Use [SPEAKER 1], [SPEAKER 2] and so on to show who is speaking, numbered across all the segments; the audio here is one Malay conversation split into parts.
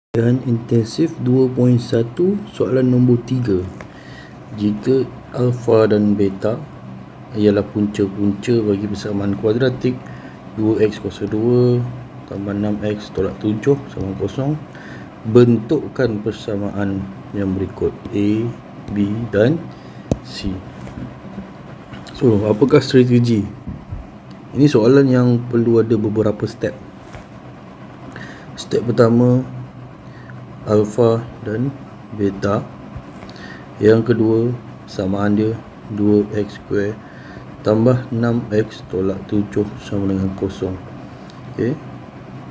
[SPEAKER 1] Latihan intensif 2.1 soalan nombor 3. Jika alfa dan beta ialah punca-punca bagi persamaan kuadratik 2x kuasa 2 tambah 6x tolak 7 sama 0, bentukkan persamaan yang berikut A, B dan C. So, apakah strategi? Ini soalan yang perlu ada beberapa step. Step pertama, alfa dan beta. Yang kedua, samaan dia 2x square tambah 6x tolak 7 sama dengan 0. Okey.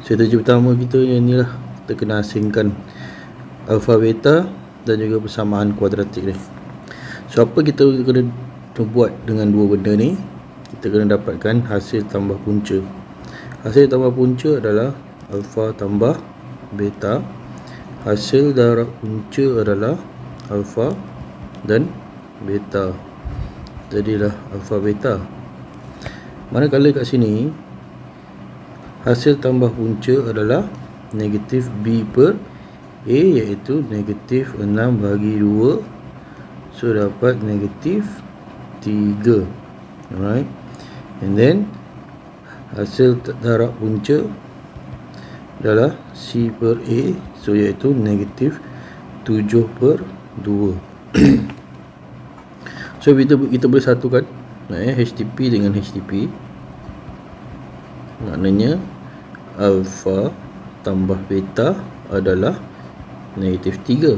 [SPEAKER 1] Strategi pertama kita yang inilah, kita kena asingkan alfa beta dan juga persamaan kuadratik ni. So apa kita kena buat dengan dua benda ni? Kita kena dapatkan hasil tambah punca. Hasil tambah punca adalah alfa tambah beta. Hasil darab punca adalah alfa dan beta. Jadilah alfa beta. Manakala kat sini hasil tambah punca adalah negatif B per A, iaitu negatif 6 bagi 2. So dapat negatif 3. Alright. And then hasil darab punca adalah C per A, so iaitu negatif 7 per 2. So kita boleh satukan HTP dengan HTP. Maknanya alfa tambah beta adalah negatif 3.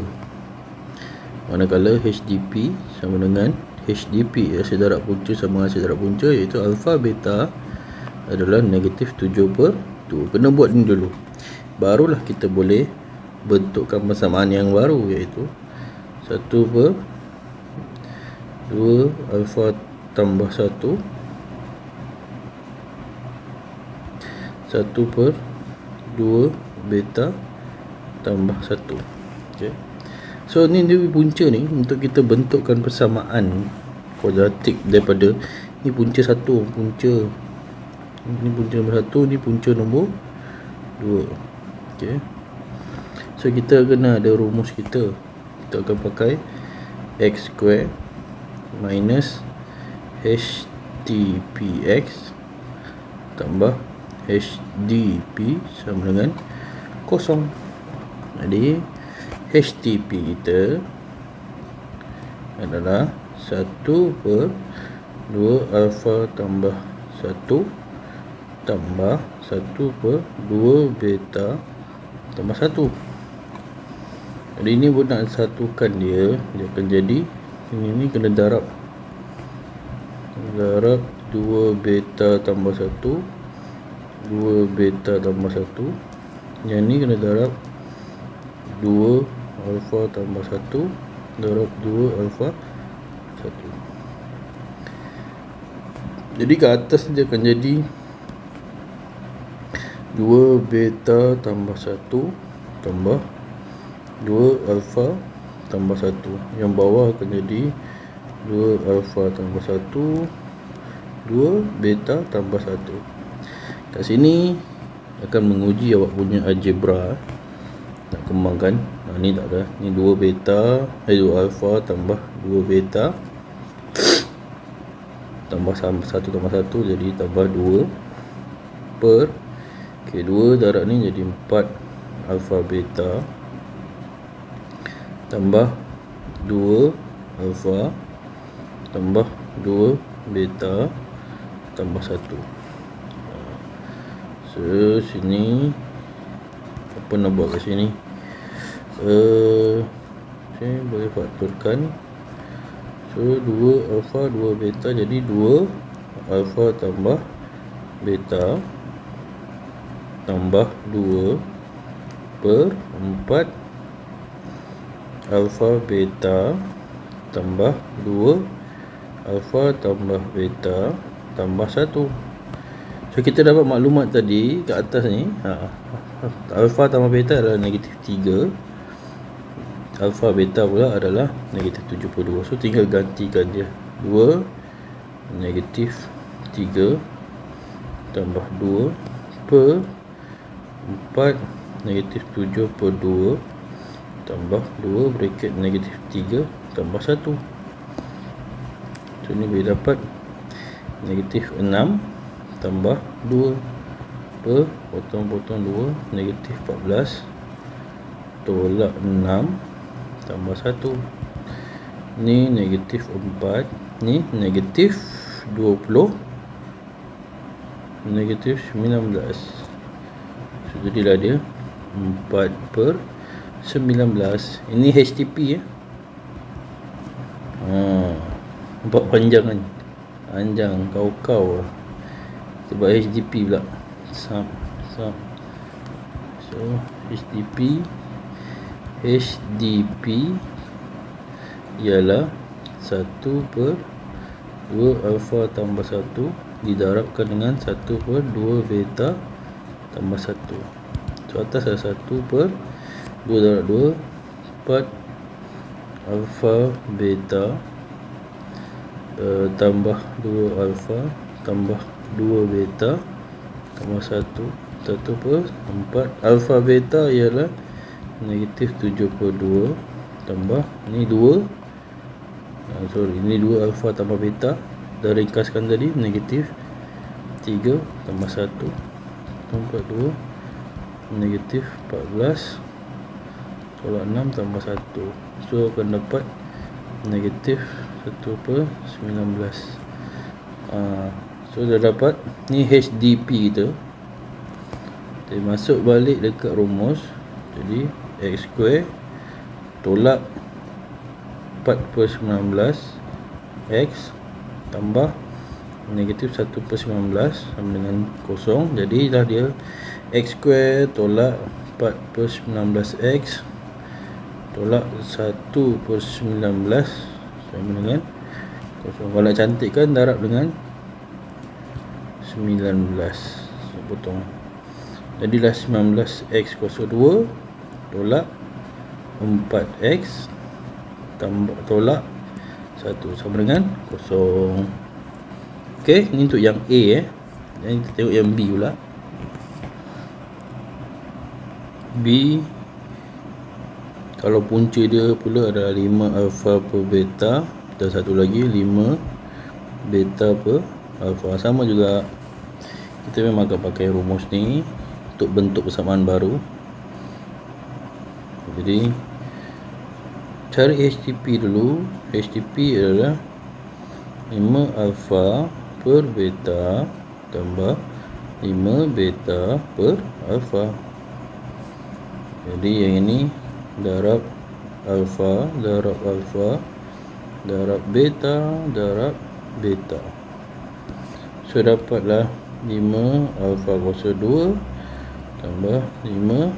[SPEAKER 1] Manakala HDP sama dengan HDP, hasil darab punca sama hasil darab punca, iaitu alfa beta adalah negatif 7 per 2. Kena buat ni dulu, barulah kita boleh bentukkan persamaan yang baru, iaitu 1 per 2 alfa tambah 1 per 2 beta tambah 1. Okay. So ni dia punca ni, untuk kita bentukkan persamaan kuadratik daripada ni punca 1, ni punca nombor 1, ni punca nombor 2. Okay. So kita kena ada rumus kita. Kita akan pakai x square minus htpx tambah hdp sama dengan 0. Jadi htp kita adalah 1 per 2 alfa tambah 1 tambah 1 per 2 beta tambah 1. Jadi ini pun nak satukan dia akan jadi ini kena darab 2 beta tambah 1, 2 beta tambah 1. Yang ni kena darab 2 alfa tambah 1 darab 2 alfa 1. Jadi ke atas dia akan jadi 2 beta tambah 1 tambah 2 alfa tambah 1. Yang bawah akan jadi 2 alfa tambah 1 2 beta tambah 1. Kat sini akan menguji awak punya algebra. Nak kembangkan, ni tak ada. Ni 2 beta, 2 alfa tambah 2 beta tambah 1 tambah 1, jadi tambah 2 per, okey, 2 darab ni jadi 4 alfa beta tambah 2 alfa tambah 2 beta tambah 1. So sini apa nak buat kat sini? Okay, boleh faktorkan. So 2 alfa 2 beta, jadi 2 alfa tambah beta tambah 2 per 4 alfa beta tambah 2 alfa tambah beta tambah 1. So kita dapat maklumat tadi kat atas ni, alfa tambah beta adalah negatif 3, alfa beta pula adalah negatif 72. So tinggal gantikan je, 2 negatif 3 tambah 2 per 4 negatif 7/2 tambah 2 bracket negatif 3 tambah 1. So ni boleh dapat negatif 6 tambah 2 per potong 2 negatif 14 tolak 6 tambah 1. Ni negatif 4, ni negatif 20, negatif 19. So jadilah dia 4/19. Ini HTP ya. Nampak panjang kan? Panjang kau sebab HDP pula. So HDP ialah 1/2 alfa tambah 1 didarabkan dengan 1/2 beta tambah 1. So atas ada 1/2 darab 2 4 alfa beta tambah 2 alfa tambah 2 beta tambah 1/4. Alfa beta ialah negatif 7/2 tambah ni 2 ini 2 alfa tambah beta. Dah ringkaskan tadi, negatif 3 tambah 1 tambah 2 negatif 14 tolak 6 tambah 1. So akan dapat negatif 1/19. So dah dapat ni HDP kita. Kita masuk balik dekat rumus. Jadi x square tolak 4/19 x tambah negatif 1/19 sama dengan kosong. Jadi dah dia x square tolak 4/19 x tolak 1/19 sama dengan kosong. Kalau nak cantikkan, darab dengan 19. So, potong. Jadilah 19x kuasa 2 tolak 4x tambah tolak 1 sama dengan kosong. Okey, ini untuk yang A Dan kita tengok yang B pula. B, kalau punca dia pula adalah 5 alfa per beta dan satu lagi 5 beta per alfa. Sama juga, kita memang akan pakai rumus ni untuk bentuk persamaan baru. Jadi cari HTP dulu. HTP adalah 5 alfa per beta tambah 5 beta per alfa. Jadi yang ini darab alfa darab beta. So dapatlah 5 alfa kuasa 2 tambah 5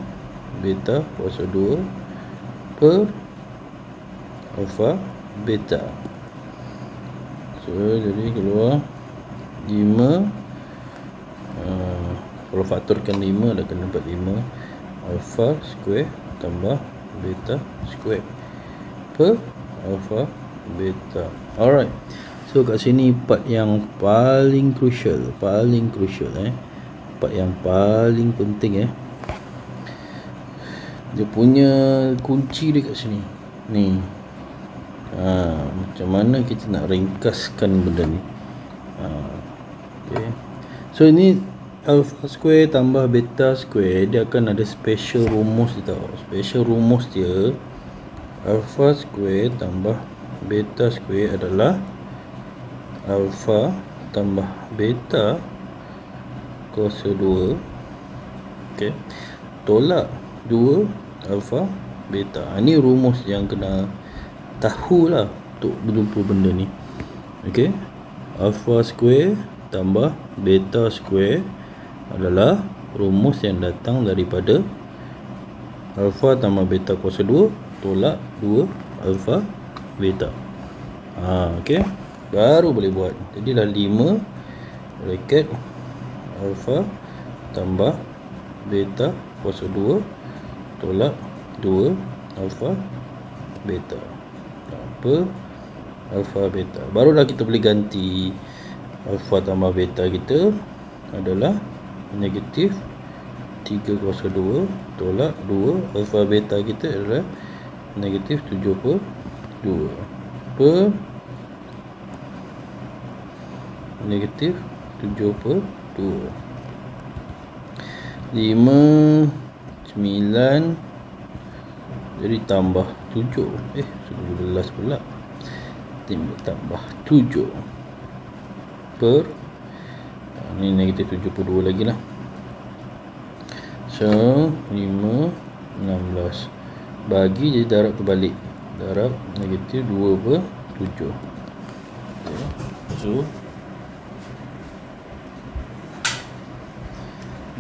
[SPEAKER 1] beta kuasa 2 per alfa beta. So jadi keluar 5, kalau faktorkan 5 dah akan dapat 5 alfa square tambah beta square per alfa beta. Alright, so kat sini part yang paling crucial, part yang paling penting dia punya kunci dia kat sini ni. Macam mana kita nak ringkaskan benda ni? Okay. So ini alpha square tambah beta square, dia akan ada special rumus dia tau. Special rumus dia, alpha square tambah beta square adalah alpha tambah beta kuasa 2, okay, tolak 2 alpha beta. Ini rumus yang kena tahulah untuk berjumpa benda ni. Okay, alpha square tambah beta square adalah rumus yang datang daripada alpha tambah beta kuasa 2 tolak 2 alpha beta. Okay, baru boleh buat. Jadilah 5 bracket alpha tambah beta kuasa 2 tolak 2 alpha beta per alpha beta. Barulah kita boleh ganti alpha tambah beta kita adalah negatif 3 kuasa 2 tolak 2. Alfa beta kita adalah negatif 7/2 per negatif 7/2. 5, 9, jadi tambah 7. 11 pula. Tambah 7 per ni negatif 72 lagi lah. So 5, 16 bagi jadi darab terbalik. Darab negatif 2/7. Okay. So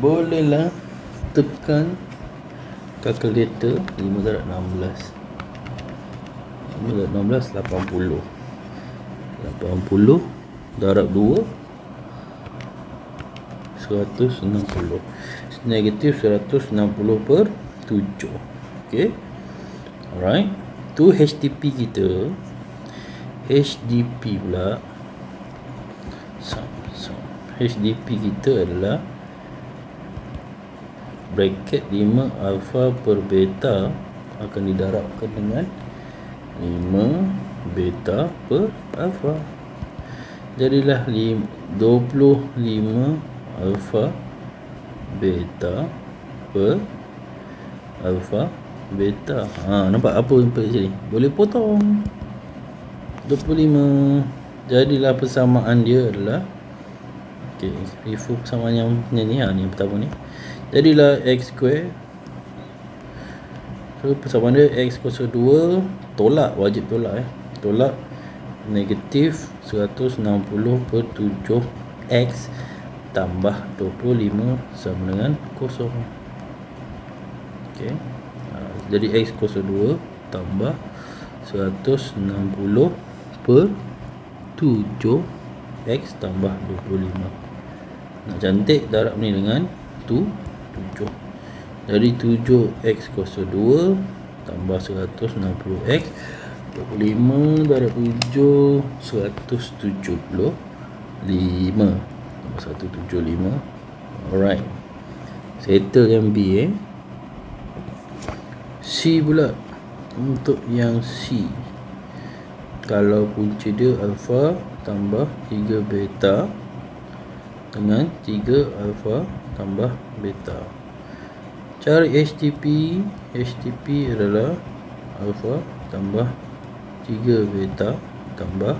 [SPEAKER 1] bolehlah tekan kalkulator. 5 darab 16 80 darab 2 160. Negatif 160/7. Okay. Alright. Tu HDP kita. HDP pula HDP kita adalah bracket 5 alfa per beta akan didarabkan dengan 5 beta per alfa. Jadilah 25 alfa beta per alfa beta. Nampak apa yang sini? Boleh potong 25. Jadilah persamaan dia adalah, okey, refer persamaan yang ni yang pertama ni. Jadilah x square. So persamaan dia x kuasa 2 tolak, wajib tolak tolak negatif 160/7x tambah 25 sama dengan 0. Okey. Jadi x kuasa 2 tambah 160/7x tambah 25. Nak cantik darab ni dengan 7. Jadi 7x kuasa 2 tambah 160x 25 darab 7 175 tambah 175. Alright, settle yang B. C pula. Untuk yang C, kalau punca dia alfa tambah 3 beta dengan 3 alfa tambah beta. Cari HTP. HTP adalah alfa tambah 3 beta tambah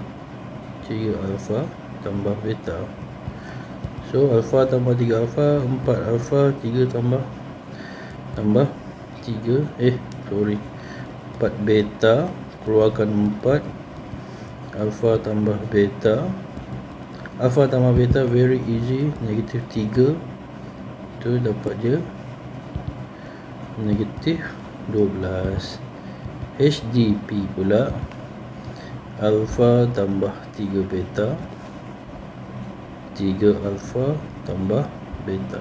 [SPEAKER 1] 3 alfa tambah beta. So alfa tambah 3 alfa 4 alfa 3 tambah 3 4 beta, keluarkan 4 alfa tambah beta. Alfa tambah beta very easy, negatif 3 tu dapat je negatif 12. HDP pula alfa tambah 3 beta 3 alfa tambah beta.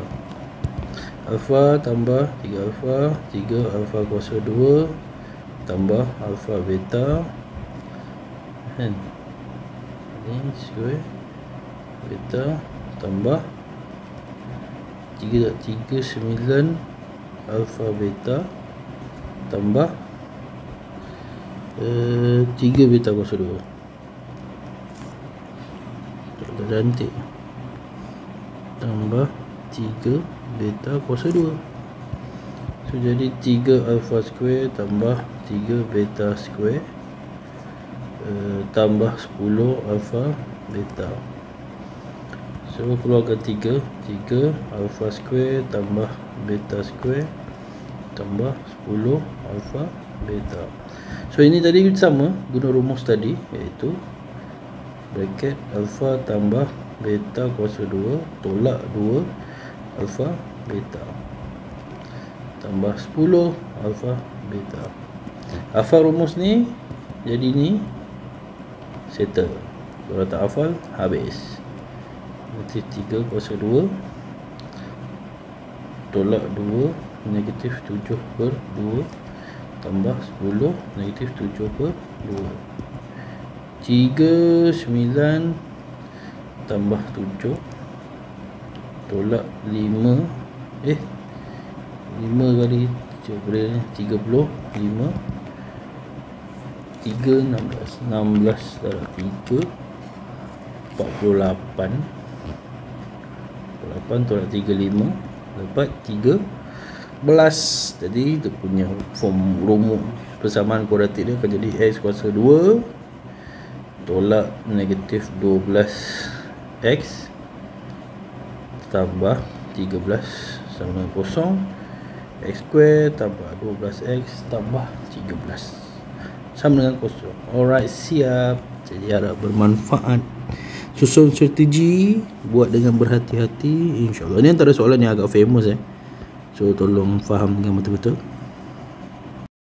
[SPEAKER 1] Alfa tambah 3 alfa 3 alfa kuasa 2 tambah alfa beta kan, ni square beta tambah 3.39 alfa beta tambah 3 beta kuasa 2. Tak cantik. Tambah 3 beta kuasa 2. So jadi 3 alfa square tambah 3 beta square tambah 10 alfa beta. So keluarkan 3 alfa square tambah beta square tambah 10 alfa beta. So ini tadi sama guna rumus tadi, iaitu bracket alfa tambah beta kuasa 2 tolak 2 alfa beta tambah 10 alfa beta. Hafal rumus ni, jadi ni settle. Kalau tak hafal, habis. Negatif 3 kuasa 2 tolak 2 negatif 7/2 tambah 10 negatif 7/2. 3 9 tambah 7 tolak 5 5 5 kali 30, 5 3, 16 darab 3 48 tolak 35 dapat 13. Jadi kita punya form rumus persamaan kuadratik dia akan jadi x kuasa 2 tolak negatif 12x tambah 13 sama dengan kosong, x square tambah 12x tambah 13 sama dengan kosong. Alright, siap. Jadi harap bermanfaat. Susun strategi, buat dengan berhati-hati, insyaAllah. Ini antara soalan yang agak famous So tolong faham dengan betul-betul.